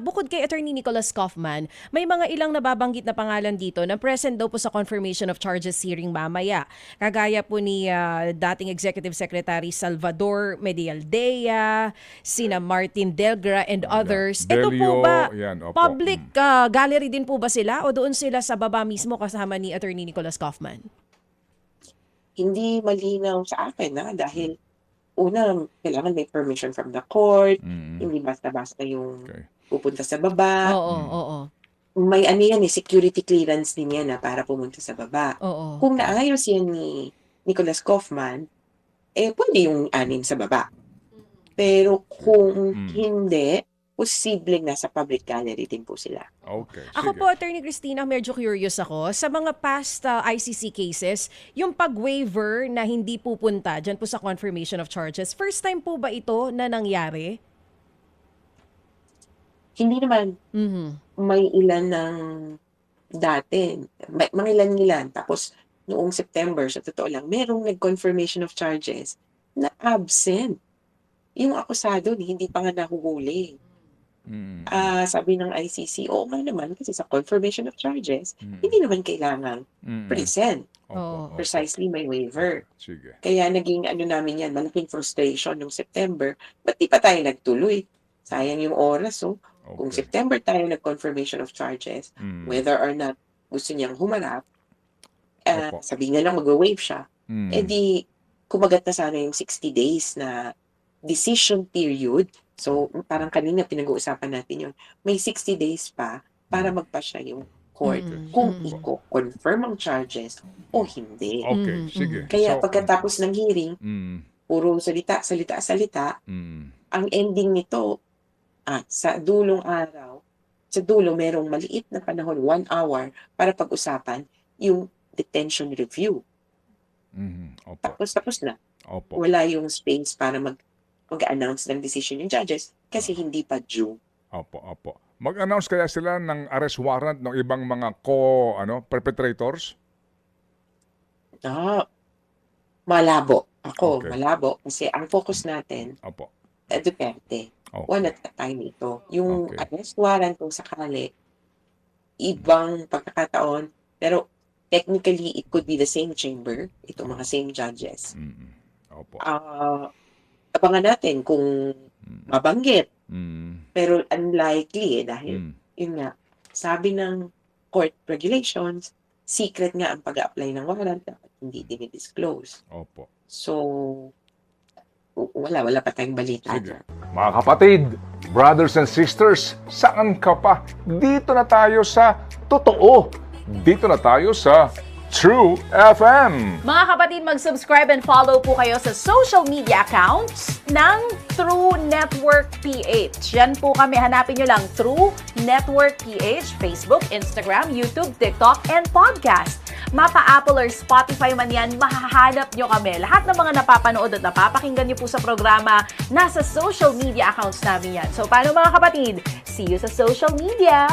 Bukod kay Attorney Nicholas Kaufman, may mga ilang nababanggit na pangalan dito na present daw po sa confirmation of charges hearing mamaya. Kagaya po ni dating Executive Secretary Salvador Medialdea, sina Martin Delgra and others. Ito po ba, public gallery din po ba sila o doon sila sa baba mismo kasama ni Attorney Nicholas Kaufman? Hindi malinaw sa akin dahil una, kailangan may permission from the court, hindi basta-basta yung pupunta sa baba. Oo. May yan security clearance din yan para pumunta sa baba. Oo. Kung naayos yan ni Nicholas Kaufman, pwede yung anim sa baba. Pero kung hindi, posibleng nasa public gallery din po sila. Okay. Ako po, Attorney Cristina, medyo curious ako. Sa mga past ICC cases, yung pag-waiver na hindi pupunta dyan po sa confirmation of charges, first time po ba ito na nangyari? Hindi naman. May ilan ng dati. Mga ilan-ilan. Tapos, noong September, sa totoo lang, merong nag-confirmation of charges na absent. Yung akusado, hindi pa nga nahuhuli. Sabi ng ICC, oo nga naman, kasi sa confirmation of charges, hindi naman kailangan present. Precisely may waiver. Sige. Kaya naging namin yan, malaking frustration noong September, ba't di pa tayo nagtuloy? Sayang yung oras, Kung September tayo nag-confirmation of charges, whether or not gusto niyang humarap, sabi nga lang mag-waive siya, di kumagat na sana yung 60 days na decision period. So, parang kanina pinag-uusapan natin yun. May 60 days pa para magpasya yung court kung i-confirm ang charges o hindi. Okay, sige. Kaya pagkatapos ng hearing, puro salita. Ang ending nito, sa dulong araw, sa dulo merong maliit na panahon, 1 hour, para pag-usapan yung detention review. Tapos na. Wala yung space para mag-announce ng decision yung judges kasi hindi pa due. Opo. Mag-announce kaya sila ng arrest warrant ng ibang mga perpetrators? Malabo. Malabo. Kasi ang focus natin, Duterte. One at a time ito. Yung arrest warrant kung sakali, ibang pagkakataon, pero technically, it could be the same chamber, itong mga same judges. Abangan natin kung mabanggit. Pero unlikely dahil yun nga, sabi ng court regulations, secret nga ang pag-a-apply ng warrant, dapat hindi dinidisclose. So, wala pa tayong balita. Mga kapatid, brothers and sisters, saan ka pa? Dito na tayo sa totoo. Dito na tayo sa True FM. Mga kapatid, mag-subscribe and follow po kayo sa social media accounts ng True Network PH. Yan po kami. Hanapin nyo lang True Network PH, Facebook, Instagram, YouTube, TikTok, and podcast. Mapa Apple or Spotify man yan, mahahanap nyo kami. Lahat ng mga napapanood at napapakinggan nyo po sa programa, nasa social media accounts namin yan. So, paano mga kapatid? See you sa social media!